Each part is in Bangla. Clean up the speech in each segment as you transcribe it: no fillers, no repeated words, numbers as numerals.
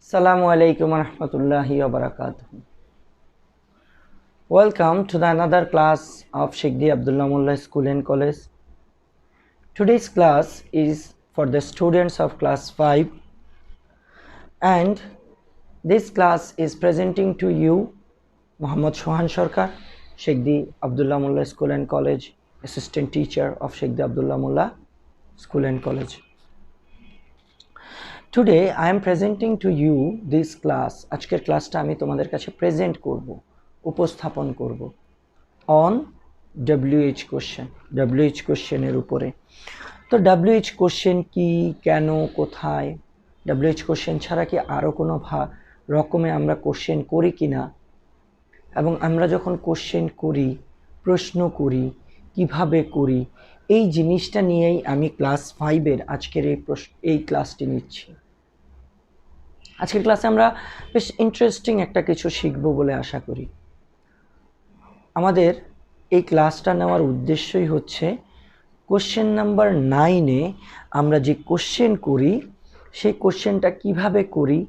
Assalamu alaikum warahmatullahi wabarakatuh. Welcome to the another class of Sheikh D. Abdullah Mullah School and College. Today's class is for the students of class 5, and this class is presenting to you Muhammad Shohan Sarkar, Sheikh D. Abdullah Mullah School and College, assistant teacher of Sheikh D. Abdullah Mullah School and College. Today I am presenting to you this class. আজকের ক্লাসটা আমি তোমাদের কাছে প্রেজেন্ট করব, উপস্থাপন করব on WH কোশ্চেন, WH কোশ্চেনের উপরে। তো WH কোশ্চেন কি, কেন, কোথায়, WH কোশ্চেন ছাড়া কি আরও কোনো রকমে আমরা কোশ্চেন করি কিনা, এবং আমরা যখন কোশ্চেন করি, প্রশ্ন করি, কিভাবে করি, এই জিনিসটা নিয়েই আমি ক্লাস 5-এর আজকের এই ক্লাসটি নিচ্ছি। আজকের ক্লাসে আমরা বেশ ইন্টারেস্টিং একটা কিছু শিখব বলে আশা করি। আমাদের এই ক্লাসটা নেওয়ার উদ্দেশ্যই হচ্ছে কোশ্চেন নাম্বার 9-এ আমরা যে কোশ্চেন করি সেই কোশ্চেনটা কিভাবে করি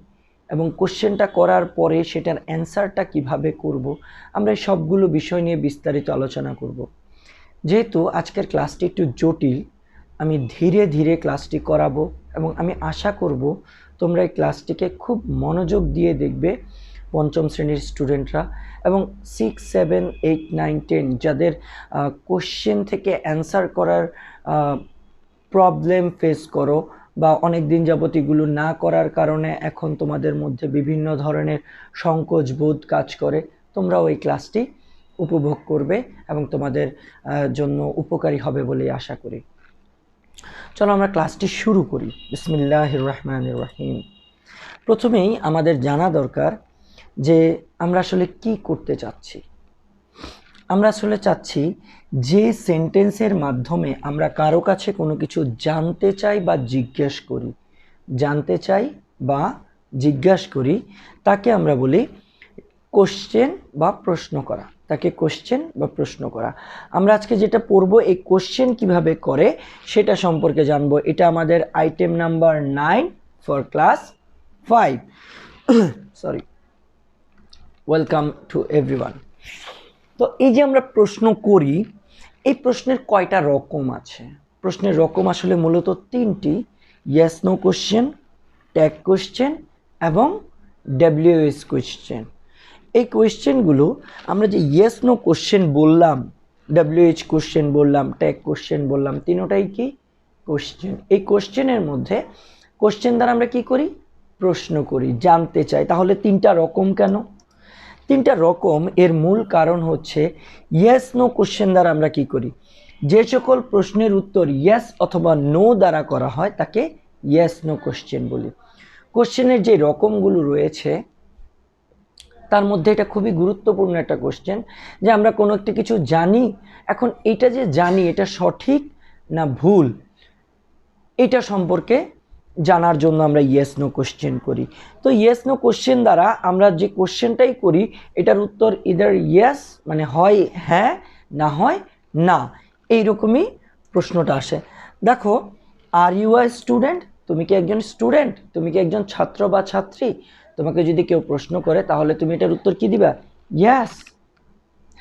এবং কোশ্চেনটা করার পরে সেটার অ্যান্সারটা কিভাবে করব, আমরা এই সবগুলো বিষয় নিয়ে বিস্তারিত আলোচনা করব। যেহেতু আজকের ক্লাসটি একটু জটিল, আমি ধীরে ধীরে ক্লাসটি করাবো এবং আমি আশা করব তোমরা এই ক্লাসটিকে খুব মনোযোগ দিয়ে দেখবে, পঞ্চম শ্রেণীর স্টুডেন্টরা এবং 6, 7, 8, 9, 10 যাদের কোশ্চেন থেকে অ্যান্সার করার প্রবলেম ফেস করো বা অনেক দিন যাবত এগুলো না করার কারণে এখন তোমাদের মধ্যে বিভিন্ন ধরনের সংকোচ বোধ কাজ করে, তোমরাও এই ক্লাসটি উপভোগ করবে এবং তোমাদের জন্য উপকারী হবে বলে আশা করি। চলো আমরা ক্লাসটি শুরু করি। বিসমিল্লাহির রহমানির রহিম। প্রথমেই আমাদের জানা দরকার যে আমরা আসলে কি করতে চাচ্ছি। আমরা আসলে চাচ্ছি যে সেন্টেন্সের মাধ্যমে আমরা কারো কাছে কোনো কিছু জানতে চাই বা জিজ্ঞেস করি, জানতে চাই বা জিজ্ঞাসা করি, তাকে আমরা বলি কোশ্চেন বা প্রশ্ন করা, তাকে কোশ্চেন বা প্রশ্ন করা। আমরা আজকে যেটা পড়বো এই কোশ্চেন কিভাবে করে সেটা সম্পর্কে জানবো। এটা আমাদের item number 9 for class 5। Sorry, welcome to everyone. তো এই যে আমরা প্রশ্ন করি, এই প্রশ্নের কয়টা রকম আছে? প্রশ্নের রকম আসলে মূলত 3টি: yes no question, tag question এবং WH কোশ্চেন। এই কোয়েশ্চেনগুলো আমরা যে ইয়েস নো কোশ্চেন বললাম, WH কোশ্চেন বললাম, ট্যাগ কোশ্চেন বললাম, তিনোটাই কি কোশ্চেন। এই কোশ্চেনের মধ্যে কোশ্চেন দ্বারা আমরা কি করি? প্রশ্ন করি, জানতে চাই। তাহলে 3টা রকম কেন? 3টা রকম এর মূল কারণ হচ্ছে ইয়েস নো কোশ্চেন দ্বারা আমরা কি করি? যে সকল প্রশ্নের উত্তর ইয়েস অথবা নো দ্বারা করা হয় তাকে ইয়েস নো কোশ্চেন বলি। কোশ্চেনের যে রকমগুলো রয়েছে তার মধ্যে এটা খুবই গুরুত্বপূর্ণ একটা কোশ্চেন যে আমরা কোনো একটা কিছু জানি, এখন এটা যে জানি এটা সঠিক না ভুল, এটা সম্পর্কে জানার জন্য আমরা ইয়েস নো কোশ্চেন করি। তো ইয়েস নো কোশ্চেন দ্বারা আমরা যে কোশ্চেনটাই করি এটার উত্তর ইদার ইয়েস মানে হয় হ্যাঁ, না হয় না, এইরকমই প্রশ্নটা আসে। দেখো, আর ইউ আ স্টুডেন্ট? তুমি কি একজন স্টুডেন্ট? তুমি কি একজন ছাত্র বা ছাত্রী? তোমাকে যদি কেউ প্রশ্ন করে তাহলে তুমি এটার উত্তর কি দিবা? ইয়েস,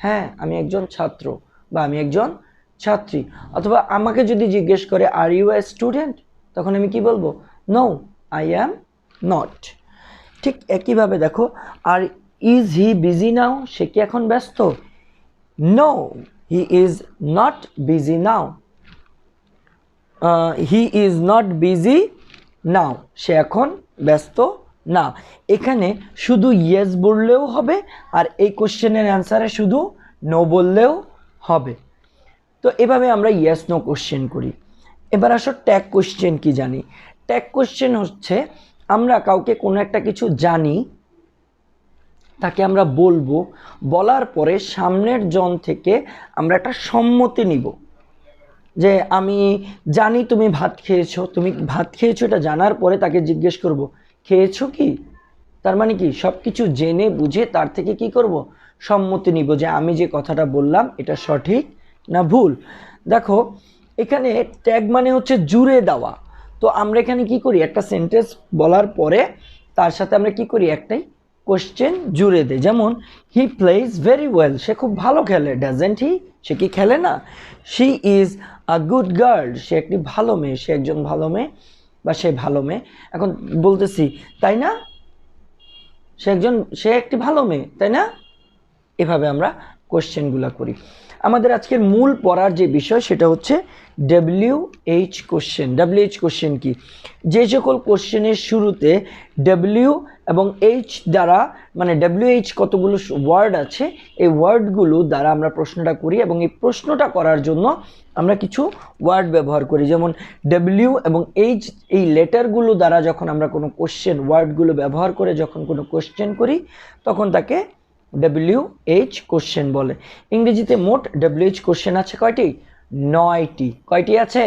হ্যাঁ আমি একজন ছাত্র বা আমি একজন ছাত্রী। অথবা আমাকে যদি জিজ্ঞেস করে আর ইউ আ স্টুডেন্ট, তখন আমি কি বলবো? No, I am not. ঠিক একইভাবে দেখো, আর ইজ হি বিজি নাও? সে কি এখন ব্যস্ত? No, he is not busy now. He is not busy now, সে এখন ব্যস্ত না। এখানে শুধু ইয়েস বললেও হবে আর এই কোশ্চেনের অ্যান্সারে শুধু নো বললেও হবে। তো এভাবে আমরা ইয়েস নো কোশ্চেন করি। এবার আসো ট্যাগ কোশ্চেন কি জানি। ট্যাগ কোশ্চেন হচ্ছে আমরা কাউকে কোনো একটা কিছু জানি, তাকে আমরা বলবো, বলার পরে সামনের জন থেকে আমরা একটা সম্মতি নিব যে আমি জানি তুমি ভাত খেয়েছো। তুমি ভাত খেয়েছো এটা জানার পরে তাকে জিজ্ঞেস করব খেয়েছো কি? তার মানে কি সব কিছু জেনে বুঝে তার থেকে কি করব? সম্মতি নিব যে আমি যে কথাটা বললাম এটা সঠিক না ভুল। দেখো এখানে ট্যাগ মানে হচ্ছে জুড়ে দেওয়া। তো আমরা এখানে কি করি? একটা সেন্টেন্স বলার পরে তার সাথে আমরা কি করি, একটাই কোশ্চেন জুড়ে দেয়। যেমন হি প্লেজ ভেরি ওয়েল, সে খুব ভালো খেলে। ডাজেন্ট হি, সে কি খেলে না? She is a good girl, সে একটি ভালো মেয়ে, সে একজন ভালো মেয়ে বা সে ভালো মেয়ে। এখন বলতেছি তাই না, সে একটি ভালো মেয়ে, তাই না? এভাবে আমরা কোশ্চেনগুলো করি। আমাদের আজকের মূল পড়ার যে বিষয় সেটা হচ্ছে WH কোশ্চেন। WH কোশ্চেন কি? যে সকল কোশ্চেনের শুরুতে W এবং H দ্বারা, মানে WH কতগুলো ওয়ার্ড আছে, এই ওয়ার্ডগুলো দ্বারা আমরা প্রশ্নটা করি এবং এই প্রশ্নটা করার জন্য আমরা কিছু ওয়ার্ড ব্যবহার করি। যেমন W এবং H এই লেটারগুলো দ্বারা যখন আমরা কোনো কোশ্চেন, ওয়ার্ডগুলো ব্যবহার করে যখন কোনো কোশ্চেন করি তখন তাকে WH কোশ্চেন বলে। ইংরেজিতে মোট WH কোশ্চেন আছে কয়টি? 9টি। কয়টি আছে?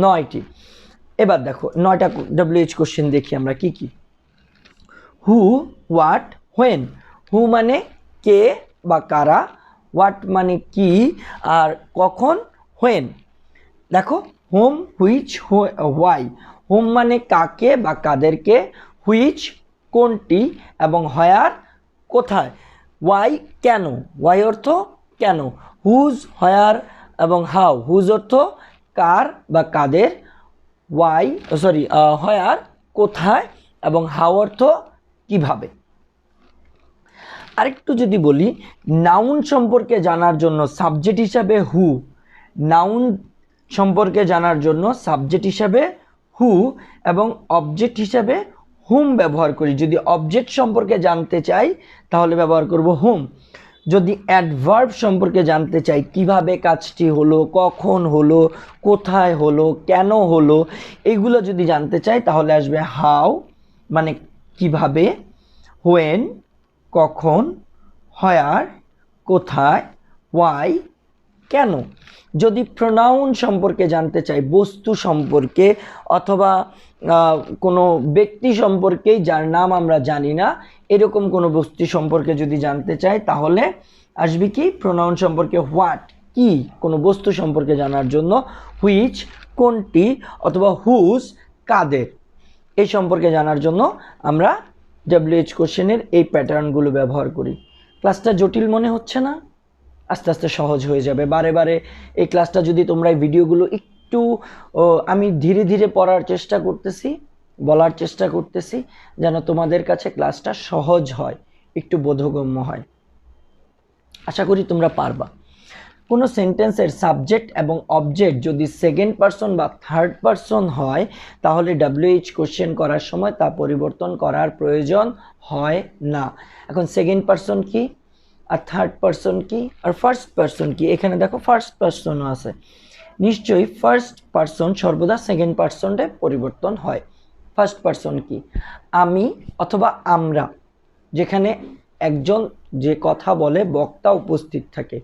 9টি। এবার দেখো 9টা WH কোশ্চেন দেখি আমরা কি কি। হু, হোয়াট, হোয়েন। হু মানে কে বা কারা, হোয়াট মানে কি, আর কখন, হোয়েন। দেখো হোম, হুইচ, হোয়াই। হোম মানে কাকে বা কাদেরকে, হুইচ কোনটি, এবং হোয়ার কোথায়, ওয়াই কেন, ওয়াই অর্থ কেন, হুজ হোয়ার এবং হাউ। হুজ অর্থ কার বা কাদের, ওয়াই হোয়ার কোথায়, এবং হাউ অর্থ কিভাবে। আরেকটু যদি বলি, নাউন সম্পর্কে জানার জন্য সাবজেক্ট হিসাবে হু, নাউন সম্পর্কে জানার জন্য সাবজেক্ট হিসাবে হু এবং অবজেক্ট হিসাবে হুম ব্যবহার করি। যদি অবজেক্ট সম্পর্কে জানতে চাই তাহলে ব্যবহার করব হুম। যদি অ্যাডভার্ব সম্পর্কে জানতে চাই, কিভাবে কাজটি হলো, কখন হলো, কোথায় হলো, কেন হলো, এইগুলো যদি জানতে চাই তাহলে আসবে হাউ মানে কিভাবে, হোয়েন কখন, হোয়ার কোথায়, ওয়াই কেন। যদি প্রোনাউন সম্পর্কে জানতে চাই, বস্তু সম্পর্কে অথবা কোনো ব্যক্তি সম্পর্কে যার নাম আমরা জানি না, এরকম কোনো বস্তু সম্পর্কে যদি জানতে চাই তাহলে আসবে কি, প্রোনাউন সম্পর্কে হোয়াট কি, কোনো বস্তু সম্পর্কে জানার জন্য, হুইচ কোনটি, অথবা হুজ কাদের, এই সম্পর্কে জানার জন্য আমরা WH কোশ্চেনের এই প্যাটার্নগুলো ব্যবহার করি। ক্লাসটা জটিল মনে হচ্ছে না? আস্তে আস্তে সহজ হয়ে যাবে। বারে বারে এই ক্লাসটা যদি তোমরা এই ভিডিওগুলো একটু, আমি ধীরে ধীরে পড়ার চেষ্টা করতেছি, বলার চেষ্টা করতেছি যেন তোমাদের কাছে ক্লাসটা সহজ হয়, একটু বোধগম্য হয়। আশা করি তোমরা পারবা। কোনো সেন্টেন্সের সাবজেক্ট এবং অবজেক্ট যদি সেকেন্ড পারসন বা থার্ড পারসন হয় তাহলে WH কোশ্চেন করার সময় তা পরিবর্তন করার প্রয়োজন হয় না। এখন সেকেন্ড পারসন কি, আর থার্ড পারসন কি, আর ফার্স্ট পারসন কি? এখানে দেখো ফার্স্ট পারসনও আছে, নিশ্চয়ই ফার্স্ট পারসন সর্বদা সেকেন্ড পারসনে পরিবর্তন হয়। ফার্স্ট পারসন কি? আমি অথবা আমরা, যেখানে একজন যে কথা বলে বক্তা উপস্থিত থাকে,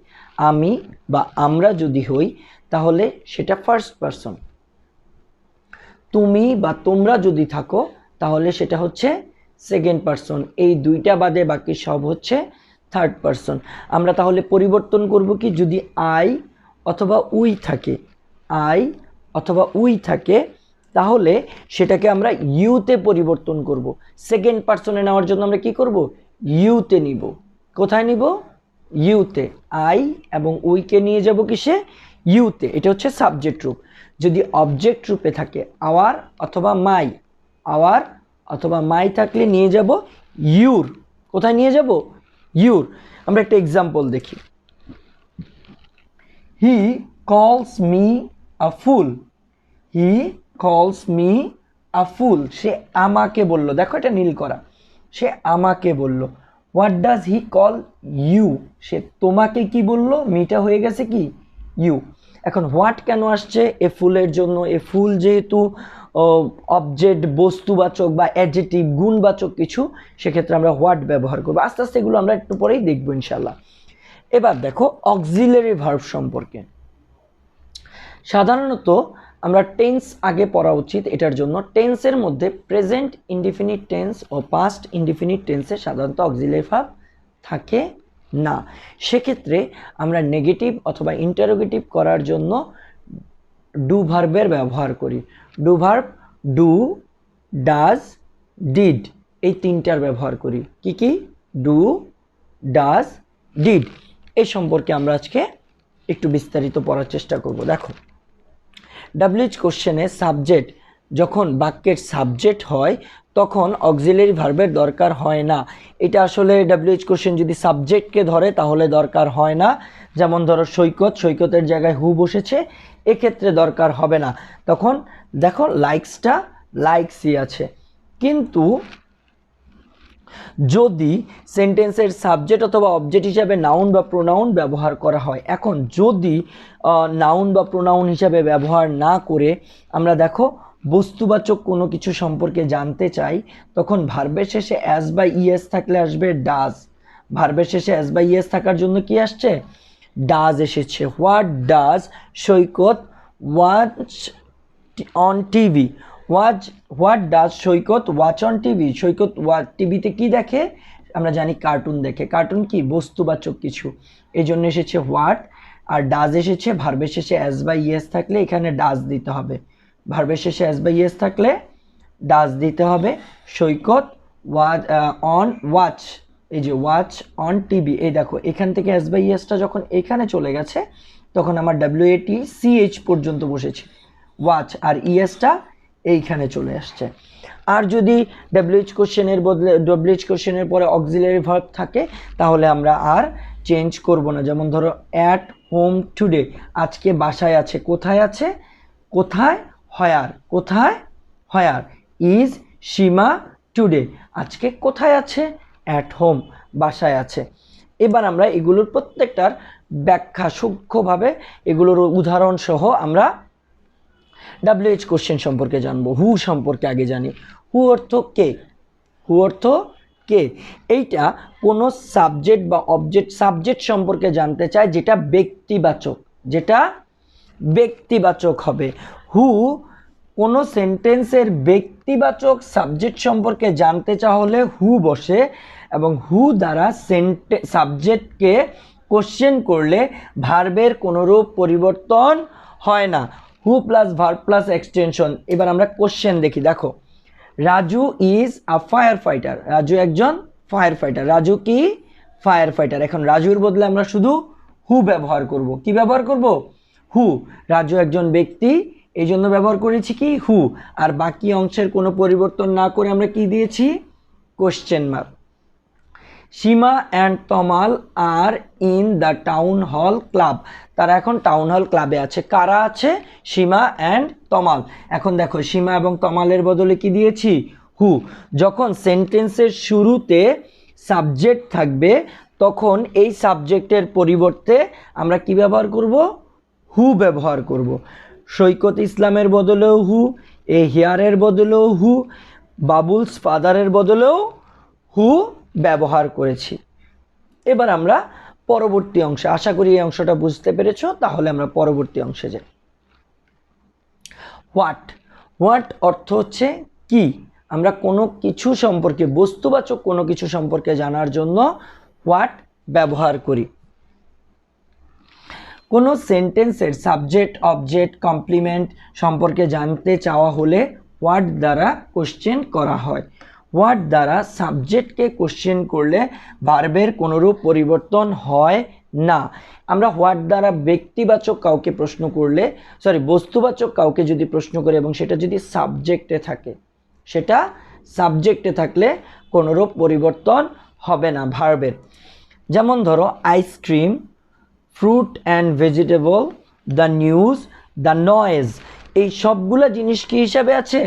আমি বা আমরা যদি হই তাহলে সেটা ফার্স্ট পারসন। তুমি বা তোমরা যদি থাকো তাহলে সেটা হচ্ছে সেকেন্ড পারসন। এই দুইটা বাদে বাকি সব হচ্ছে থার্ড পারসন। আমরা তাহলে পরিবর্তন করব কি, যদি আই অথবা উই থাকে, আই অথবা উই থাকে তাহলে সেটাকে আমরা ইউতে পরিবর্তন করব। সেকেন্ড পারসনে নেওয়ার জন্য আমরা কি করব, ইউতে নিব। কোথায় নিব? ইউতে। আই এবং উইকে নিয়ে যাব কিসে, ইউতে। এটা হচ্ছে সাবজেক্ট রূপ। যদি অবজেক্ট রূপে থাকে আওয়ার অথবা মাই, আওয়ার অথবা মাই থাকলে নিয়ে যাব ইউর। কোথায় নিয়ে যাব, ইউর। আমরা একটা এক্সাম্পল দেখি। হি কলস মি আ ফুল, হি কলস মি আ ফুল, সে আমাকে বলল। দেখো এটা নীল করা, সে আমাকে বলল। What does he call you, সে তোমাকে কি বলল, মিটা হয়ে গেছে কি ইউ। এখন হোয়াট কেন আসছে, এ ফুলের জন্য। এ ফুল যেহেতু অবজেক্ট, বস্তুবাচক বা অ্যাডজেক্টিভ, গুণবাচক কিছু, সেক্ষেত্রে আমরা হোয়াট ব্যবহার করবো। আস্তে আস্তে এগুলো আমরা একটু পরেই দেখবো ইনশাল্লাহ। এবার দেখো অক্সিলারি ভার্ব সম্পর্কে। সাধারণত আমরা টেন্স আগে পড়া উচিত, এটার জন্য টেন্সের মধ্যে প্রেজেন্ট ইনডিফিনিট টেন্স ও পাস্ট ইনডিফিনিট টেন্সে সাধারণত অক্সিলারি ভার্ব থাকে না। সেক্ষেত্রে আমরা নেগেটিভ অথবা ইন্টারোগেটিভ করার জন্য ডু ভার্বের ব্যবহার করি। Do verb do, does, did, এই তিনটার ব্যবহার করি। কি কি? Do, does, did. এই সম্পর্কে আমরা আজকে একটু বিস্তারিত পড়ার চেষ্টা করব। দেখো, ডাব্লিউএইচ কোশ্চেনে সাবজেক্ট যখন বাক্যের সাবজেক্ট হয় তখন অক্সিলারি ভার্বের দরকার হয় না। এটা আসলে ডাব্লিউএইচ কোশ্চেন যদি সাবজেক্টকে ধরে তাহলে দরকার হয় না। যেমন ধরো সৈকত, সৈকতের জায়গায় হু বসেছে, এক্ষেত্রে দরকার হবে না। তখন দেখো লাইকসটা লাইকসই আছে। কিন্তু যদি সেন্টেন্সের সাবজেক্ট অথবা অবজেক্ট হিসাবে নাউন বা প্রোনাউন ব্যবহার করা হয়, এখন যদি নাউন বা প্রোনাউন হিসাবে ব্যবহার না করে আমরা দেখো বস্তুবাচক কোনো কিছু সম্পর্কে জানতে চাই, তখন ভার্বের শেষে অ্যাজ বা ইএস থাকলে আসবে ডাজ। ভার্বের শেষে অ্যাজ বা ইএস থাকার জন্য কি আসছে? ডাজ এসেছে। What does Saikat watch on TV? What does Saikat watch on TV? Saikat টিভিতে কি দেখে? আমরা জানি কার্টুন দেখে। কার্টুন কি? বস্তুবাচক কিছু, এই জন্য এসেছে হোয়াট। আর ডাজ এসেছে ভার্বের শেষে অ্যাজ বা ইয়েস থাকলে এখানে ডাজ দিতে হবে। ভার্বের শেষে অ্যাজ বা ইয়েস থাকলে ডাজ দিতে হবে। সৈকত ওয়াচ, এই যে ওয়াচ অন টিভি, এই দেখো এখান থেকে অ্যাজ বা ইয়েসটা যখন এখানে চলে গেছে তখন আমার WATCH পর্যন্ত বসেছে ওয়াচ, আর ইএসটা এইখানে চলে আসছে। আর যদি ডাব্লিউএইচ কোশ্চেনের পরে অক্সিলারি ভার্ব থাকে তাহলে আমরা আর চেঞ্জ করব না। যেমন ধরো অ্যাট হোম টুডে, আজকে বাসায় আছে। কোথায় আছে? কোথায়? হয়ার। কোথায়? হয়ার। ইজ সীমা টুডে, আজকে কোথায় আছে? অ্যাট হোম, বাসায় আছে। এবার আমরা এগুলোর প্রত্যেকটার ব্যাখ্যা সূক্ষ্মভাবে, এগুলোর উদাহরণ সহ আমরা ডাব্লিউএইচ কোশ্চেন সম্পর্কে জানবো। হু সম্পর্কে আগে জানি। হু অর্থ কে? হু অর্থ কে? এইটা কোনো সাবজেক্ট বা অবজেক্ট, সাবজেক্ট সম্পর্কে জানতে চায় যেটা ব্যক্তিবাচক, যেটা ব্যক্তিবাচক হবে। হু কোনো সেন্টেন্সের ব্যক্তিবাচক সাবজেক্ট সম্পর্কে জানতে চাওয়া হলে হু বসে, এবং হু দ্বারা সাবজেক্টকে কোশ্চেন করলে ভার্বের কোনোরূপ পরিবর্তন হয় না। Who plus verb plus extension. এবার আমরা কোশ্চেন দেখি। দেখো, Raju is a fire fighter. Raju একজন ফায়ার ফাইটার। রাজু কি? Fire fighter. এখন রাজুর বদলে আমরা শুধু হু ব্যবহার করব। কি ব্যবহার করব? হু। রাজু একজন ব্যক্তি, এই জন্য ব্যবহার করেছি কি? হু। আর বাকি অংশের কোনো পরিবর্তন না করে আমরা কি দিয়েছি? Question mark. Seema and Tamal are in the town hall club. তারা এখন টাউন হল ক্লাবে আছে। কারা আছে? সীমা অ্যান্ড তমাল। এখন দেখো সীমা এবং তমালের বদলে কি দিয়েছি? হু। যখন সেন্টেন্সের শুরুতে সাবজেক্ট থাকবে তখন এই সাবজেক্টের পরিবর্তে আমরা কি ব্যবহার করব? হু ব্যবহার করব। সৈকত ইসলামের বদলেও হু, এ হিয়ারের বদলেও হু, বাবুলস ফাদারের বদলেও হু ব্যবহার করেছি। এবার আমরা পরবর্তী অংশে, আশা করি এই অংশটা বুঝতে পেরেছো, তাহলে আমরা পরবর্তী অংশে যাই। হোয়াট। হোয়াট অর্থ হচ্ছে কি? আমরা কোনো কিছু সম্পর্কে, বস্তুবাচক কোনো কিছু সম্পর্কে জানার জন্য হোয়াট ব্যবহার করি। কোনো সেন্টেন্সের সাবজেক্ট, অবজেক্ট, কমপ্লিমেন্ট সম্পর্কে জানতে চাওয়া হলে হোয়াট দ্বারা কোশ্চেন করা হয়। হোয়াট দ্বারা সাবজেক্টকে কোশ্চেন করলে ভার্বের কোনোরূপ পরিবর্তন হয় না। আমরা হোয়াট দ্বারা ব্যক্তিবাচক কাউকে প্রশ্ন করলে, বস্তুবাচক কাউকে যদি প্রশ্ন করি এবং সেটা যদি সাবজেক্টে থাকে, সেটা সাবজেক্টে থাকলে কোনোরূপ পরিবর্তন হবে না ভার্বের। যেমন ধরো ice cream, fruit and vegetable, the news, the noise, এই সবগুলা জিনিস কি হিসাবে আছে?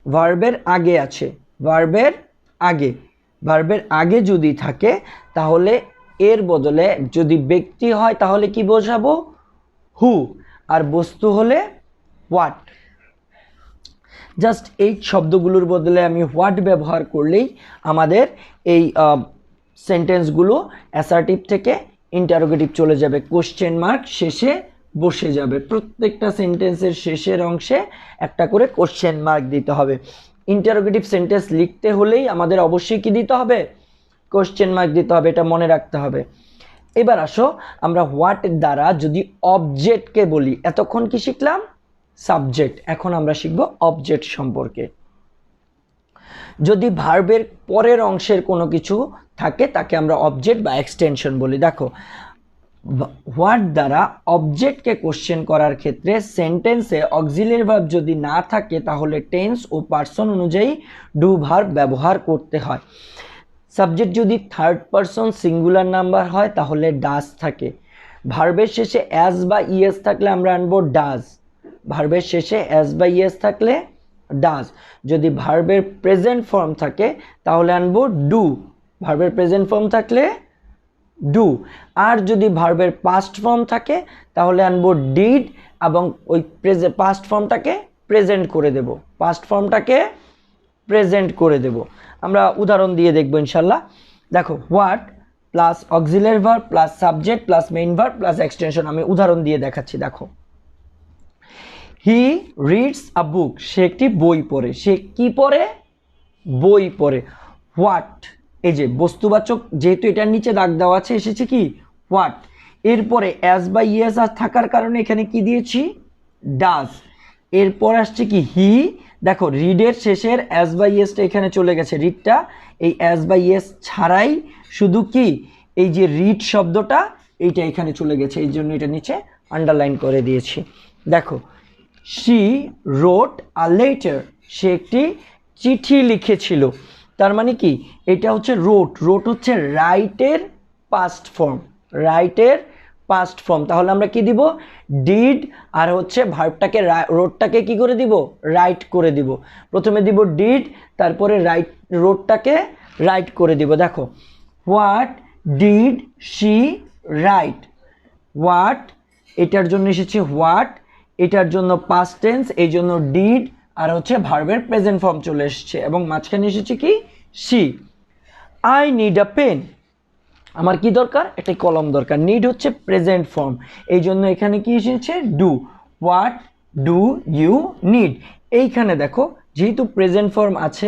ভার্বের আগে আছে। ভার্বের আগে। ভার্বের আগে যদি থাকে তাহলে এর বদলে, যদি ব্যক্তি হয় তাহলে কি বোঝাবো? হু। আর বস্তু হলে হোয়াট। জাস্ট এই শব্দগুলোর বদলে আমি হোয়াট ব্যবহার করলেই আমাদের এই সেন্টেন্সগুলো অ্যাসার্টিভ থেকে ইন্টারোগেটিভ চলে যাবে। কোশ্চেন মার্ক শেষে বসে যাবে। প্রত্যেকটা সেন্টেন্সের শেষের অংশে একটা করে কোশ্চেন মার্ক দিতে হবে। ইন্টারোগেটিভ সেন্টেন্স লিখতে হলেই আমাদের অবশ্যই কি দিতে হবে? কোশ্চেন মার্ক দিতে হবে, এটা মনে রাখতে হবে। এবার আসো আমরা হোয়াট দ্বারা যদি অবজেক্টকে বলি, এতক্ষণ কি শিখলাম? সাবজেক্ট। এখন আমরা শিখব অবজেক্ট সম্পর্কে। যদি ভার্বের পরের অংশের কোনো কিছু থাকে তাকে আমরা অবজেক্ট বা এক্সটেনশন বলি। দেখো হোয়াট দ্বারা অবজেক্টকে কোশ্চেন করার ক্ষেত্রে সেন্টেন্সে অক্সিলিয়ারি ভার্ব যদি না থাকে তাহলে টেন্স ও পার্সন অনুযায়ী ডু ভার্ব ব্যবহার করতে হয়। সাবজেক্ট যদি থার্ড পার্সন সিঙ্গুলার নাম্বার হয় তাহলে ডাজ থাকে। ভার্বের শেষে অ্যাজ বা ইএস থাকলে আমরা আনবো ডাজ। ভার্বের শেষে অ্যাজ বা ইএস থাকলে ডাজ। যদি ভার্বের প্রেজেন্ট ফর্ম থাকে তাহলে আনবো ডু। ভার্বের প্রেজেন্ট ফর্ম থাকলে ডু। আর যদি ভার্বের পাস্ট ফর্ম থাকে তাহলে আনবো ডিড এবং ওই পাস্ট ফর্মটাকে প্রেজেন্ট করে দেব। পাস্ট ফর্মটাকে প্রেজেন্ট করে দেব। আমরা উদাহরণ দিয়ে দেখব ইনশাল্লাহ। দেখো what plus auxiliary verb plus subject plus main verb plus extension. আমি উদাহরণ দিয়ে দেখাচ্ছি। দেখো হি রিডস আ বুক, সে একটি বই পড়ে। সে কি পড়ে? বই পড়ে। হোয়াট, এই যে বস্তুবাচক যেহেতু এটার নিচে দাগ দেওয়া আছে এসেছে কি হোয়াট। এরপরে অ্যাজ বা ইয়েস আর থাকার কারণে এখানে কি দিয়েছি ডাজ। এরপর আসছে কি হি। দেখো রিডের শেষের অ্যাজ বা ইয়েসটা এখানে চলে গেছে। রিডটা এই অ্যাজ বা ইয়েস ছাড়াই শুধু কি এই যে রিড শব্দটা এইটা এখানে চলে গেছে, এই জন্য এটা নিচে আন্ডারলাইন করে দিয়েছি। দেখো শি রোট আ লেটার, সে একটি চিঠি লিখেছিল। তার মানে কি এটা হচ্ছে রোট। রোট হচ্ছে রাইটের পাস্ট ফর্ম। রাইটের পাস্ট ফর্ম। তাহলে আমরা কি দিব ডিড আর হচ্ছে ভার্বটাকে রোটটাকে কি করে দিব রাইট করে দিব। প্রথমে দিব ডিড তারপরে রাইট রোটটাকে রাইট করে দিব। দেখো what did she right. What এটার জন্য এসেছে হোয়াট, এটার জন্য পাস্ট টেন্স এই জন্য ডিড আর হচ্ছে ভার্বের প্রেজেন্ট ফর্ম চলে এসেছে এবং মাঝখানে এসেছে কি she. I need a pen, আমার কি দরকার একটা কলম দরকার। নিড হচ্ছে প্রেজেন্ট ফর্ম এই জন্য এখানে কি এসেছে do. What do you need. এইখানে দেখো যেহেতু প্রেজেন্ট ফর্ম আছে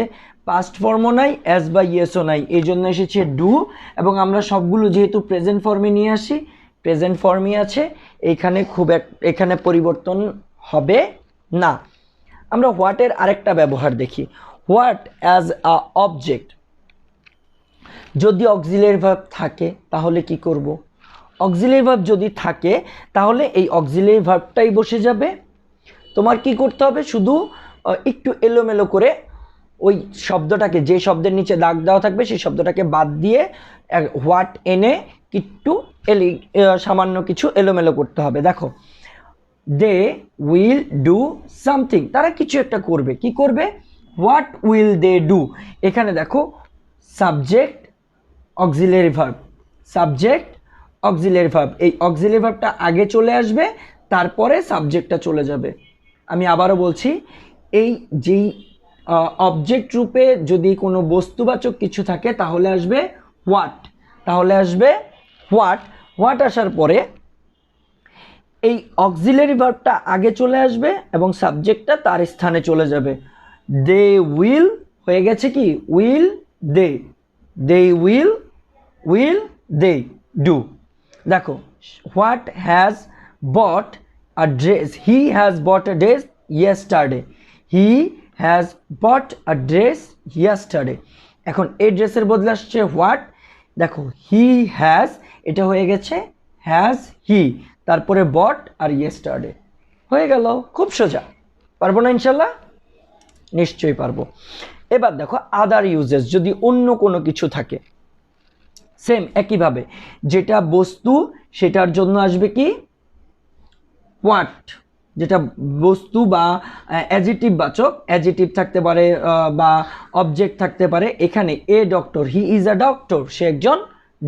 পাস্ট ফর্মও নাই অ্যাজ বা ইয়েসও নাই এই জন্য এসেছে ডু এবং আমরা সবগুলো যেহেতু প্রেজেন্ট ফর্মে নিয়ে আসি প্রেজেন্ট ফর্মই আছে এইখানে এখানে পরিবর্তন হবে না। আমরা হোয়াটের আরেকটা ব্যবহার দেখি। What as a object. যদি অক্সিলিয়ারি ভার্ব থাকে তাহলে কি করব? অক্সিলিয়ারি ভার্ব যদি থাকে তাহলে এই অক্সিলিয়ারি ভার্বটাই বসে যাবে। তোমার কি করতে হবে শুধু একটু এলোমেলো করে ওই শব্দটাকে যে শব্দের নিচে দাগ দেওয়া থাকবে সেই শব্দটাকে বাদ দিয়ে হোয়াট এনে একটু সামান্য কিছু এলোমেলো করতে হবে। দেখো দে উইল ডু সামথিং, তারা কিছু একটা করবে। কি করবে? What will they do. এখানে দেখো subject auxiliary verb, subject auxiliary verb, এই অক্সিলিয়ারি ভার্বটা আগে চলে আসবে তারপরে সাবজেক্টটা চলে যাবে। আমি আবারও বলছি এই যেই অবজেক্ট রূপে যদি কোনো বস্তুবাচক কিছু থাকে তাহলে আসবে হোয়াট, তাহলে আসবে হোয়াট। হোয়াট আসার পরে এই অক্সিলিয়ারি ভার্বটা আগে চলে আসবে এবং সাবজেক্টটা তার স্থানে চলে যাবে। দে উইল হয়ে গেছে কি will they, they will they do. দেখো what has bought a dress, he has bought a dress yesterday, he has bought a dress yesterday. এখন এই ড্রেসের বদলে আসছে হোয়াট। দেখো হি হ্যাজ এটা হয়ে গেছে হ্যাজ হি, তারপরে বট আর ইয়েস্টারডে হয়ে গেল। খুব সোজা। পারবো না ইনশাল্লাহ? নিশ্চয়ই পারবো। এবার দেখো আদার ইউজেস, যদি অন্য কোনো কিছু থাকে সেম একইভাবে যেটা বস্তু সেটার জন্য আসবে কি হোয়াট। যেটা বস্তু বা অ্যাডজেক্টিভ বাচক, অ্যাডজেক্টিভ থাকতে পারে বা অবজেক্ট থাকতে পারে। এখানে a doctor, he is a doctor, সে একজন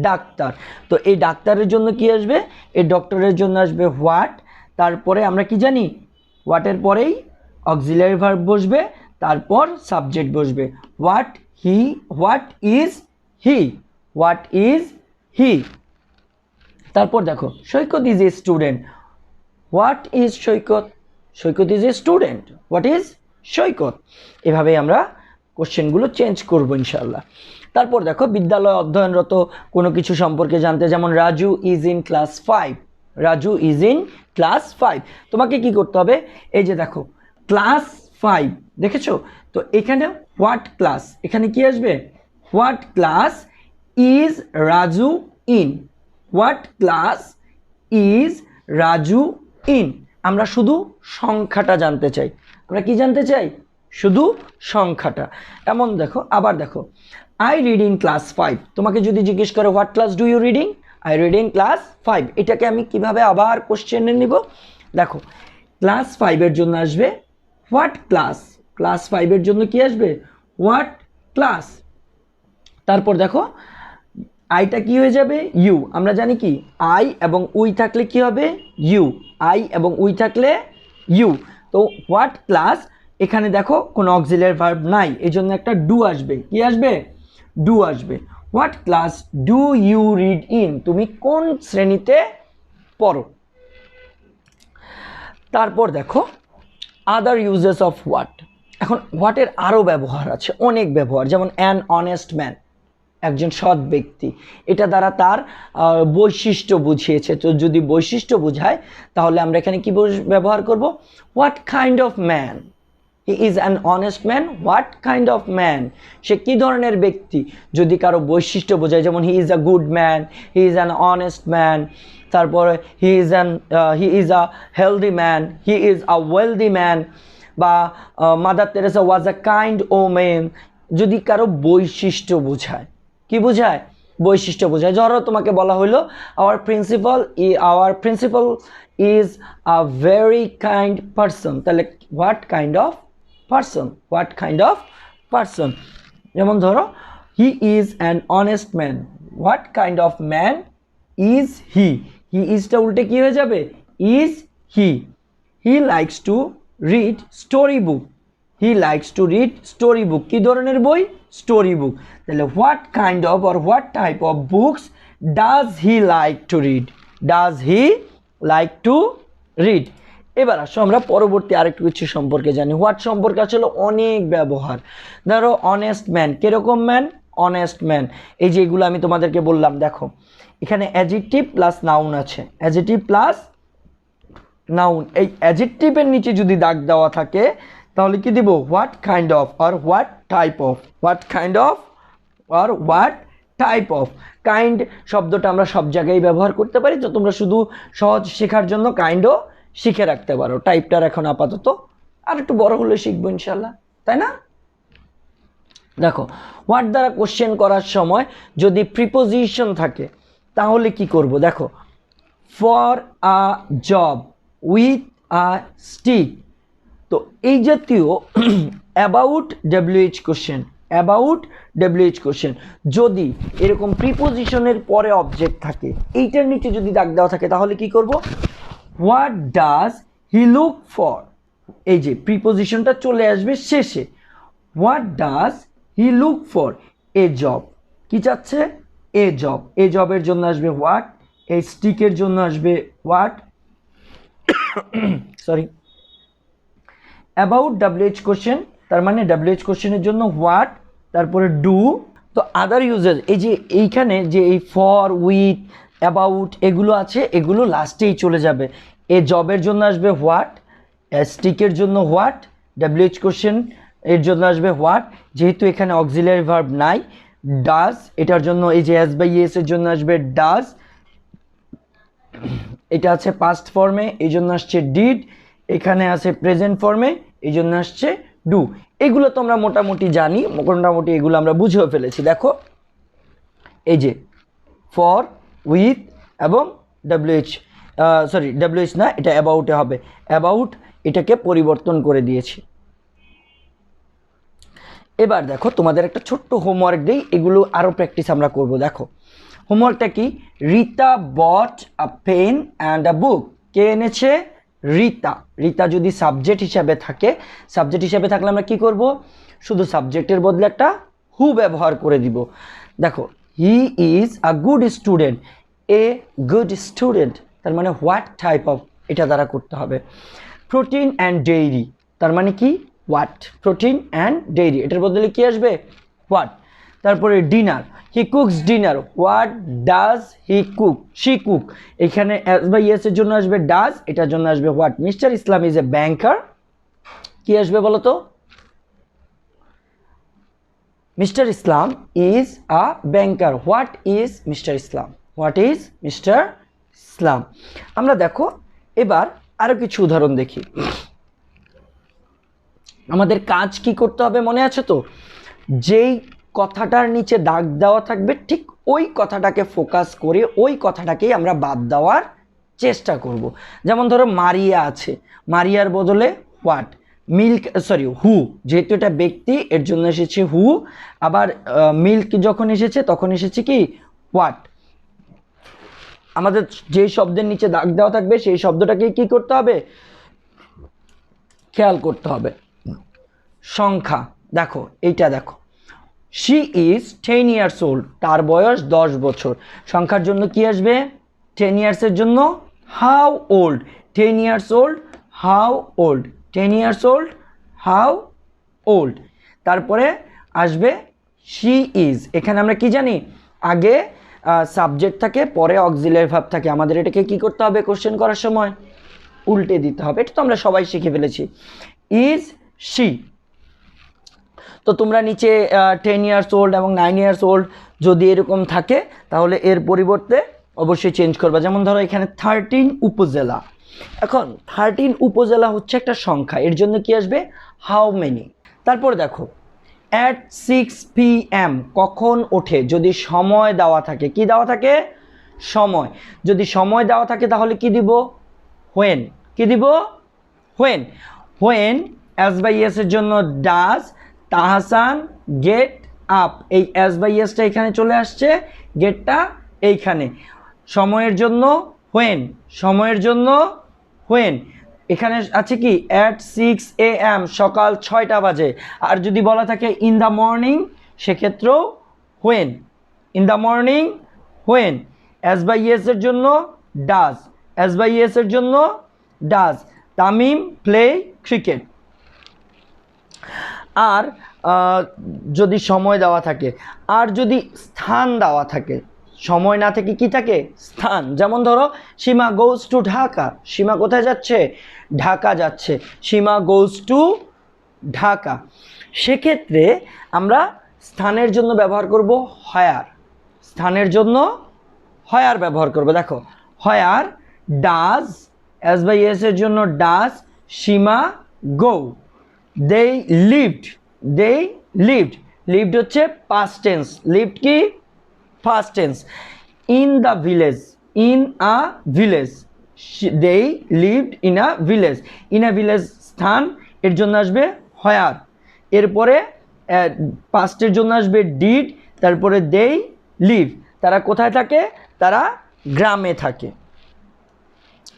ডাক্তার। তো এই ডাক্তারের জন্য কি আসবে? এই ডক্টরের জন্য আসবে হোয়াট। তারপরে আমরা কি জানি হোয়াটের পরেই অক্সিলিয়ারি ভার্ব বসবে, তারপর সাবজেক্ট বসবে। What he, what is he, what is he. তারপর দেখো Saikat is a student, what is Saikat, Saikat is a student, what is Saikat. এভাবেই আমরা কোশ্চেনগুলো চেঞ্জ করবো ইনশাল্লাহ। তারপর দেখো বিদ্যালয় অধ্যয়নরত কোনো কিছু সম্পর্কে জানতে, যেমন Raju is in class 5, Raju is in class 5। তোমাকে কি করতে হবে? এই যে দেখো ক্লাস 5 দেখেছো? তো এখানে হোয়াট ক্লাস, এখানে কি আসবে? What class is Raju in, what class is Raju in. আমরা শুধু সংখ্যাটা জানতে চাই। আমরা কি জানতে চাই? শুধু সংখ্যাটা। এমন দেখো, আবার দেখো, আই রিড ইন ক্লাস 5। তোমাকে যদি জিজ্ঞেস করে what class do you reading, I read in class 5, এটাকে আমি কিভাবে আবার কোশ্চেনে নিব? দেখো, ক্লাস 5 এর জন্য আসবে হোয়াট ক্লাস, ক্লাস 5 এর জন্য কি আসবে? What class. তারপর দেখো আইটা কি হয়ে যাবে? ইউ। আমরা জানি কি আই এবং উই থাকলে কি হবে? ইউ। আই এবং উই থাকলে ইউ। তো হোয়াট ক্লাস, এখানে দেখো কোনো অক্সিলিয়ারি ভার্ব নাই, এই জন্য একটা ডু আসবে। কি আসবে? ডু আসবে। What class do you read in, তুমি কোন শ্রেণীতে পড়ো। তারপর দেখো আদার ইউজেস অফ হোয়াট। এখন হোয়াটের আরও ব্যবহার আছে, অনেক ব্যবহার, যেমন অ্যান অনেস্ট ম্যান, একজন সৎ ব্যক্তি, এটা দ্বারা তার বৈশিষ্ট্য বুঝিয়েছে। তো যদি বৈশিষ্ট্য বোঝায় তাহলে আমরা এখানে কি ব্যবহার করব? What kind of man, he is an honest man, what kind of man, সে কী ধরনের ব্যক্তি। যদি কারো বৈশিষ্ট্য বোঝায়, যেমন he is a good man, he is an honest man, তারপরে he is a healthy man, he is a wealthy man, বা Mother Teresa was a kind women. যদি কারো বৈশিষ্ট্য বোঝায়, কি বোঝায়? বৈশিষ্ট্য বোঝায়। ধরো তোমাকে বলা হলো our principal is a very kind person, তাহলে what kind of person, what kind of person. যেমন ধরো he is an honest man, what kind of man is he, he ইজটা উল্টে কি হয়ে যাবে? Is he. He likes to read story book, he likes to read story book, কী ধরনের বই? Story book. তাহলে what kind of or what type of books does he like to read, does he like to read. এবার আসো আমরা পরবর্তী আরেকটু কিছু সম্পর্কে জানি। হোয়াট সম্পর্কে আসলে অনেক ব্যবহার। ধরো অনেস্ট ম্যান, কীরকম ম্যান? Honest man. এই যে এগুলো আমি তোমাদেরকে বললাম, দেখো এখানে অ্যাডজেক্টিভ প্লাস নাউন আছে, অ্যাডজেক্টিভ প্লাস নাউন। এই অ্যাডজেক্টিভের নিচে যদি দাগ দেওয়া থাকে তাহলে কি দিব? হোয়াট কাইন্ড অফ আর what type of, what kind of আর হোয়াট টাইপ অফ। কাইন্ড শব্দটা আমরা সব জায়গায় ব্যবহার করতে পারি, তো তোমরা শুধু সহজ শেখার জন্য কাইন্ডও শিখে রাখতে পারো। টাইপটার এখন আপাতত, আর একটু বড় হলে শিখবো ইনশাল্লাহ, তাই না? দেখো হোয়াট দ্বারা কোশ্চেন করার সময় যদি প্রিপোজিশন থাকে তাহলে কি করব? দেখো for a job, with a stick. তো এই জাতীয় about WH question, about WH question যদি এরকম প্রিপোজিশনের পরে অবজেক্ট থাকে, এইটার নিচে যদি দাগ দেওয়া থাকে তাহলে কি করব? What does he look for, এই যে প্রিপোজিশনটা চলে আসবে শেষে। What does he look for a job, কি চাচ্ছে? এ জব। এ জবের জন্য আসবে হোয়াট, এই স্টিকের জন্য আসবে what, sorry, about WH question, তার মানে ডব্লিউএইচ কোশ্চেনের জন্য হোয়াট, তারপরে ডু। তো আদার ইউজেস, এই যে এইখানে যে এই ফর, উইথ, অ্যাবাউট এগুলো আছে, এগুলো লাস্টেই চলে যাবে। এ জবের জন্য আসবে হোয়াট, স্টিকের জন্য হোয়াট, ডব্লিউএইচ কোশ্চেন এর জন্য আসবে হোয়াট, যেহেতু এখানে অক্সিলিয়ারি ভার্ব নাই, ডাজ, এটার জন্য এই যে এস বাই এস এর জন্য আসবে ডাজ, এটা আছে পাস্ট ফর্মে এই জন্য আসছে ডিড, এখানে আছে প্রেজেন্ট ফর্মে এই জন্য আসছে ডু। এগুলো তো আমরা মোটামুটি জানি, মোটামুটি এগুলো আমরা বুঝেও ফেলেছি। দেখো এই যে ফর, উইথ এবং ডব্লিউএইচ, সরি ডব্লিউএইচ না, এটা অ্যাবাউটে হবে, অ্যাবাউট এটাকে পরিবর্তন করে দিয়েছি। এবার দেখো তোমাদের একটা ছোট্ট হোমওয়ার্ক দেই, এগুলো আরও প্র্যাকটিস আমরা করব। দেখো হোমওয়ার্কটা কি? রিতা বট আ পেন অ্যান্ড আ বুক। কে এনেছে? রিতা। রিতা যদি সাবজেক্ট হিসাবে থাকে, সাবজেক্ট হিসাবে থাকলে আমরা কি করব? শুধু সাবজেক্টের বদলে একটা হু ব্যবহার করে দিব। দেখো he is a good student, a good student, তার মানে হোয়াট টাইপ অফ, এটা দ্বারা করতে হবে। প্রোটিন অ্যান্ড ডেইরি, তার মানে কি? হোয়াট। প্রোটিন অ্যান্ড ডেইরি, এটার বদলে কি আসবে? হোয়াট। তারপরে dinner, he cooks dinner, what does he cook, she cook, এখানে এস বাই এস এর জন্য আসবে ডাজ, এটার জন্য আসবে what. Mister Islam is a banker, কি আসবে বলো তো? Mister Islam is a banker. What is mister Islam? What is mister Islam? আমরা দেখো এবার আরো কিছু উদাহরণ দেখি। আমাদের কাজ কি করতে হবে মনে আছে তো? যেই কথাটার নিচে দাগ দেওয়া থাকবে ঠিক ওই কথাটাকে ফোকাস করে ওই কথাটাকেই আমরা বাদ দেওয়ার চেষ্টা করব। যেমন ধরো মারিয়া আছে, মারিয়ার বদলে হোয়াট। মিল্ক হু, যেহেতু এটা ব্যক্তি এর জন্য এসেছে হু। আবার মিল্ক যখন এসেছে তখন এসেছে কি হোয়াট। আমাদের যে শব্দের নিচে দাগ দেওয়া থাকবে সেই শব্দটাকে কি করতে হবে? খেয়াল করতে হবে। সংখ্যা দেখো, এইটা দেখো, শি ইজ 10 years old, তার বয়স 10 বছর। সংখ্যার জন্য কি আসবে? 10 ইয়ার্সের জন্য how old. 10 years old, how old. 10 years old, how old. তারপরে আসবে শি ইজ। এখানে আমরা কি জানি? আগে সাবজেক্ট থাকে, পরে অক্সিলারি ভার্ব থাকে। আমাদের এটাকে কি করতে হবে কোশ্চেন করার সময়? উল্টে দিতে হবে। এটা তো আমরা সবাই শিখে ফেলেছি। Is she. তো তোমরা নিচে 10 years old এবং 9 years old যদি এরকম থাকে তাহলে এর পরিবর্তে অবশ্যই চেঞ্জ করবা। যেমন ধরো এখানে 13 উপজেলা। এখন 13 উপজেলা হচ্ছে একটা সংখ্যা, এর জন্য কি আসবে? How many. তারপর দেখো at 6 PM, কখন ওঠে? যদি সময় দেওয়া থাকে, কি দেওয়া থাকে? সময়। যদি সময় দেওয়া থাকে তাহলে কি দিব? when। কি দিব? when। when as by yes এর জন্য does তাহসান গেট আপ। এই as by yes টা এখানে চলে আসছে, গেটটা এইখানে। সময়ের জন্য when, সময়ের জন্য when। এখানে আছে কি at 6 AM, সকাল 6টা বাজে। আর যদি বলা থাকে ইন দ্য মর্নিং সেক্ষেত্রেও when, in the morning when। as by yes এর জন্য does, as by yes এর জন্য does। Tamim play cricket. আর যদি সময় দেওয়া থাকে, আর যদি স্থান দেওয়া থাকে, সময় না থেকে কি থাকে? স্থান। যেমন ধরো সীমা গোজ টু ঢাকা। সীমা কোথায় যাচ্ছে? ঢাকা যাচ্ছে। সীমা গোজ টু ঢাকা। সেক্ষেত্রে আমরা স্থানের জন্য ব্যবহার করব হয়ার। স্থানের জন্য হয়ার ব্যবহার করব। দেখো হয়ার ডাজ, অ্যাজ বাই এস এর জন্য does Seema go. They lived, they lived. Lived হচ্ছে পাস্ট টেন্স, লিভড কি? First tense. In the village, in a village. They lived in a village. In a village স্থান, এর জন্য আসবে হয়ার। এরপরে পাস্টের জন্য আসবে ডিড, তারপরে দে লিভ। তারা কোথায় থাকে? তারা গ্রামে থাকে।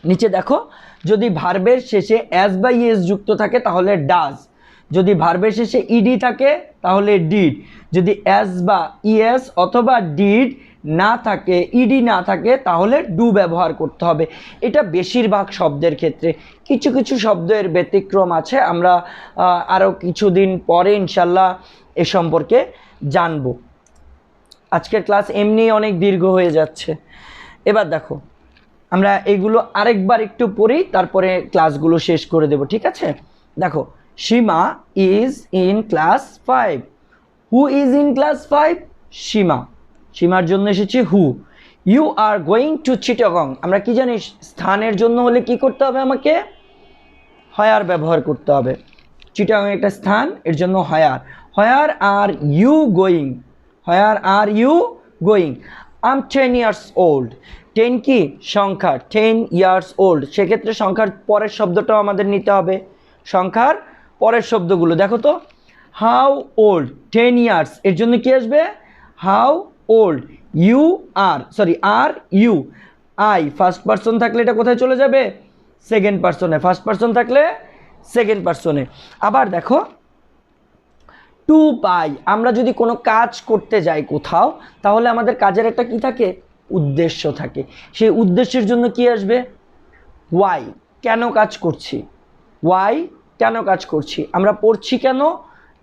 নিচে দেখো যদি ভার্বের শেষে অ্যাজ বা ইয়েস যুক্ত থাকে তাহলে ডাজ। যদি ভার্বের শেষে ইডি থাকে তাহলে ডিড। যদি অ্যাজ বা ইএস অথবা ডিড না থাকে, ইডি না থাকে তাহলে ডু ব্যবহার করতে হবে। এটা বেশিরভাগ শব্দের ক্ষেত্রে। কিছু কিছু শব্দের ব্যতিক্রম আছে, আমরা আরও কিছুদিন পরে ইনশাল্লাহ এ সম্পর্কে জানব। আজকের ক্লাস এমনি অনেক দীর্ঘ হয়ে যাচ্ছে। এবার দেখো আমরা এগুলো আরেকবার একটু পড়ি, তারপরে ক্লাসগুলো শেষ করে দেব, ঠিক আছে? দেখো Seema is in class 5। Who is in class 5? Seema. সীমার জন্য এসেছে who. You are going to Chittagong. আমরা কি জানি? স্থানের জন্য হলে কি করতে হবে? আমাকে হয়ার ব্যবহার করতে হবে। চিটাগং একটা স্থান, এর জন্য হয়ার। হয়ার are you going? Where are you going? I am 10 years old। 10 কি? সংখ্যা। 10 years old, সেক্ষেত্রে সংখ্যার পরের শব্দটাও আমাদের নিতে হবে। সংখ্যার পরের শব্দগুলো দেখো তো। হাউ ওল্ড, 10 years, এর জন্য কি আসবে? How old. You are, are you. I first person থাকলে এটা কোথায় চলে যাবে? সেকেন্ড পারসনে। ফার্স্ট পারসন থাকলে সেকেন্ড পারসনে। আবার দেখো টু বাই, আমরা যদি কোনো কাজ করতে যাই কোথাও তাহলে আমাদের কাজের একটা কি থাকে? উদ্দেশ্য থাকে। সেই উদ্দেশ্যের জন্য কি আসবে? ওয়াই, কেন কাজ করছি? ওয়াই, কেন কাজ করছি? আমরা পড়ছি কেন?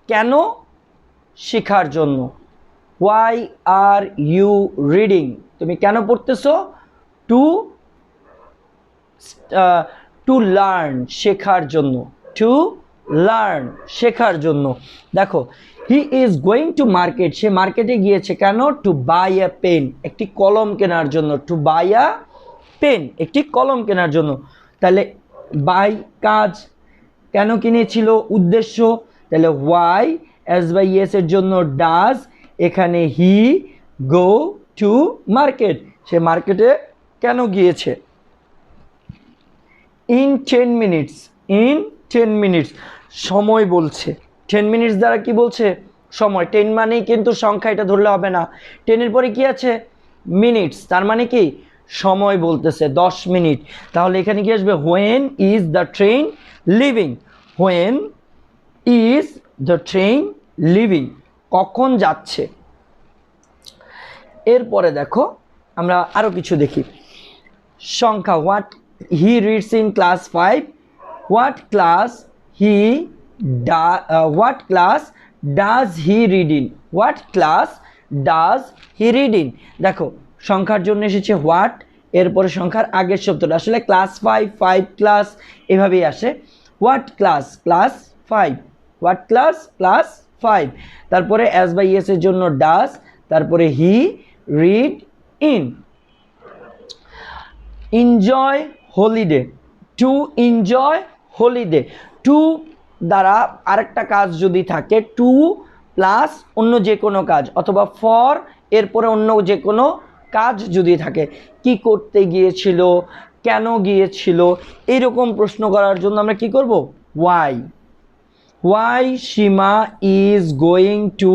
কেন? শেখার জন্য। Why are you reading? তুমি কেন পড়তেছো? টু টু লার্ন, শেখার জন্য। টু লার্ন, শেখার জন্য। দেখো he is going to market, সে মার্কেটে গিয়েছে কেন? টু বাই আ পেন, একটি কলম কেনার জন্য। টু বাই আ পেন, একটি কলম কেনার জন্য। তাহলে বাই কাজ, কেন কিনেছিল? উদ্দেশ্য। তাহলে ওয়াই এস বাই এস এর জন্য ডাজ, এখানে হি গো টু মার্কেট, সে মার্কেটে কেন গিয়েছে? ইন 10 মিনিটস, ইন 10 মিনিটস, সময় বলছে। 10 মিনিটস দ্বারা কি বলছে? সময়। 10 মানেই কিন্তু সংখ্যা, এটা ধরলে হবে না। 10 এর পরে কি আছে? মিনিটস, তার মানে কি সময় বলতেছে, 10 মিনিট। তাহলে এখানে কি আসবে? When is the train living, when is the train living, কখন যাচ্ছে। এরপরে দেখো আমরা আরো কিছু দেখি। সংখ্যা, what he reads in class 5, what class he what class does he read in, what class does he read in. দেখো সংখ্যার জন্য এসেছে হোয়াট, এরপরে সংখ্যার আগের শব্দটা আসলে ক্লাস 5, 5 ক্লাস এভাবেই আসে। What class, class 5, what class, class 5। তারপরে এস বাই এস এর জন্য ডাজ, তারপরে he read in. Enjoy holiday, to enjoy holiday, to দ্বারা আরেকটা কাজ যদি থাকে, টু প্লাস অন্য যে কোনো কাজ, অথবা ফর এরপরে অন্য যে কোনো কাজ যদি থাকে, কি করতে গিয়েছিল, কেন গিয়েছিল, এইরকম প্রশ্ন করার জন্য আমরা কি করব? Why. Why Seema is going to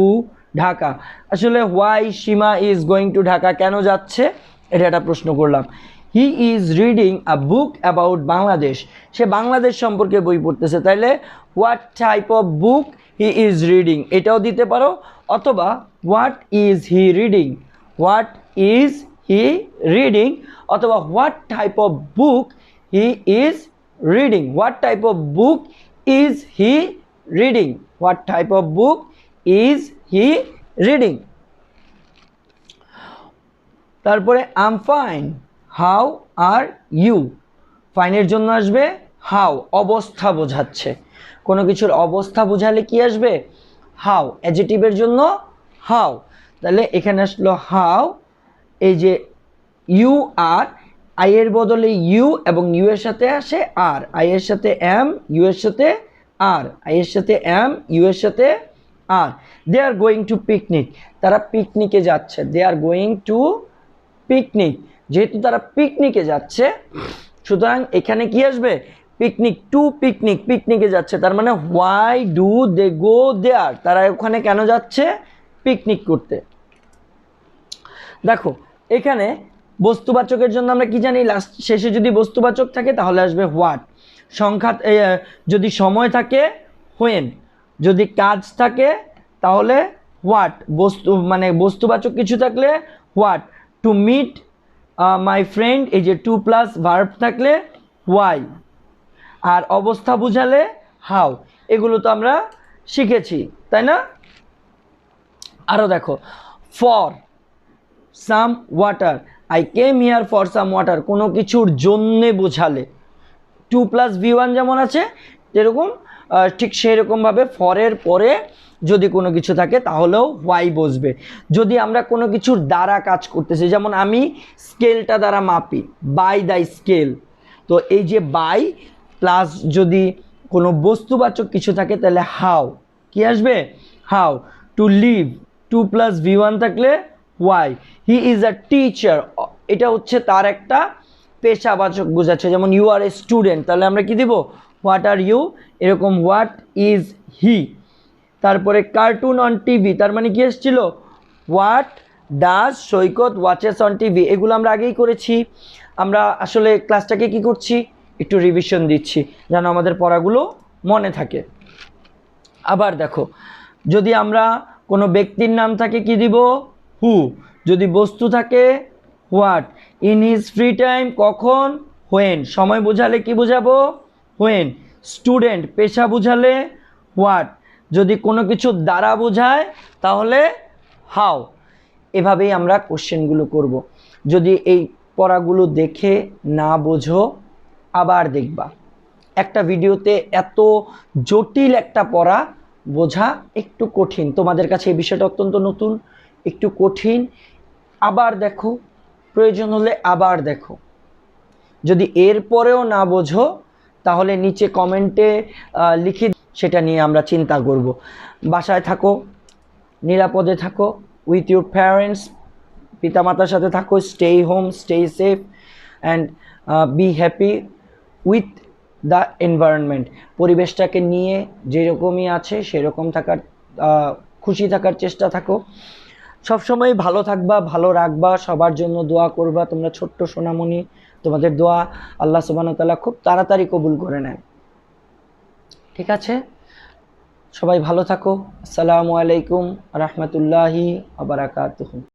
Dhaka, আসলে why Seema is going to Dhaka, কেন যাচ্ছে, এটা একটা প্রশ্ন করলাম। He is reading a book about Bangladesh, সে বাংলাদেশ সম্পর্কে বই পড়তেছে। তাইলে what type of book he is reading, এটাও দিতে পারো, অথবা what is he reading, what is he reading, অথবা what type of book he is reading, what type of book is he reading, what type of book is he reading. তারপরে I'm fine, how are you, ফাইনের জন্য আসবে হাউ, অবস্থা বোঝাচ্ছে। কোনো কিছুর অবস্থা বোঝালে কি আসবে? হাউ। অ্যাডজেক্টিভের জন্য হাউ, তাহলে এখানে আসলো হাউ। এই যে ইউ আর, আই এর বদলে ইউ এবং ইউ এর সাথে আসে আর, আই এর সাথে এম, ইউ এর সাথে আর, আই এর সাথে এম, ইউ এর সাথে আর। দে আর গোয়িং টু পিকনিক, তারা পিকনিকে যাচ্ছে। দে আর গোয়িং টু পিকনিক, যেহেতু তারা পিকনিকে যাচ্ছে সুতরাং এখানে কি আসবে? পিকনিক, টু পিকনিক, পিকনিকে যাচ্ছে। তার মানে হোয়াই ডু দে গো দেয়ার, তারা ওখানে কেন যাচ্ছে? পিকনিক করতে। দেখো এখানে বস্তুবাচকের জন্য আমরা কি জানি? লাস্ট শেষে যদি বস্তুবাচক থাকে তাহলে আসবে হোয়াট, সংখ্যা যদি সময় থাকে হোয়েন, যদি কাজ থাকে তাহলে হোয়াট, বস্তু মানে বস্তুবাচক কিছু থাকলে what, to meet my friend, এই যে টু প্লাস ভার্ব থাকলে হোয়াই, আর অবস্থা বুঝালে হাউ। এগুলো তো আমরা শিখেছি, তাই না? আরও দেখো, for some water, I came here for some water, কোনো কিছুর জন্যে বোঝালে টু প্লাস ভি1 যেমন আছে যেরকম ঠিক সেরকমভাবে ফরের পরে যদি কোনো কিছু থাকে তাহলেও হোয়াই বসবে। যদি আমরা কোনো কিছুর দ্বারা কাজ করতেছি, যেমন আমি স্কেলটা দ্বারা মাপি, বাই দ্য স্কেল, তো এই যে বাই প্লাস যদি কোনো বস্তুবাচক কিছু থাকে তাহলে হাউ, কি আসবে? How. To live, to plus V one থাকলে why. He is a teacher, এটা হচ্ছে তার একটা পেশাবাচক বোঝাচ্ছে, যেমন ইউ আর এ স্টুডেন্ট, তাহলে আমরা কি দিব? হোয়াট আর ইউ, এরকম হোয়াট ইজ হি। তারপরে কার্টুন অন টিভি, তার মানে কি এসেছিল? What does Saikat watches on TV, এগুলো আমরা আগেই করেছি। আমরা আসলে ক্লাসটাকে কি করছি? একটু রিভিশন দিচ্ছি যেন আমাদের পড়াগুলো মনে থাকে। আবার দেখো, যদি আমরা কোনো ব্যক্তির নাম থাকে কি দিব? হু। যদি বস্তু থাকে what. In his free time, কখন? হোয়েন। সময় বোঝালে কি বোঝাবো? হোয়েন। স্টুডেন্ট, পেশা বোঝালে হোয়াট। যদি কোনো কিছু দ্বারা বোঝায় তাহলে হাউ। এভাবেই আমরা কোশ্চেনগুলো করব। যদি এই পড়াগুলো দেখে না বোঝো আবার দেখবা, একটা ভিডিওতে এত জটিল একটা পড়া বোঝা একটু কঠিন। তোমাদের কাছে এই বিষয়টা অত্যন্ত নতুন, একটু কঠিন। আবার দেখো, প্রয়োজন হলে আবার দেখো। যদি এরপরেও না বোঝো তাহলে নিচে কমেন্টে লিখে, সেটা নিয়ে আমরা চিন্তা করব। বাসায় থাকো, নিরাপদে থাকো, উইথ ইউর প্যারেন্টস, পিতামাতার সাথে থাকো, stay home, stay safe and be happy with the environment. পরিবেশটাকে নিয়ে যেরকমই আছে সেরকম থাকার, খুশি থাকার চেষ্টা থাকো। সবসময় ভালো থাকবা, ভালো রাখবা, সবার জন্য দোয়া করবা। তোমরা ছোট্ট সোনামণি, তোমাদের দোয়া আল্লাহ সুবহানাহু ওয়া তাআলা খুব তাড়াতাড়ি কবুল করে নেন। ঠিক আছে, সবাই ভালো থাকো। আসসালামু আলাইকুম রাহমাতুল্লাহি ওয়া বারাকাতুহু।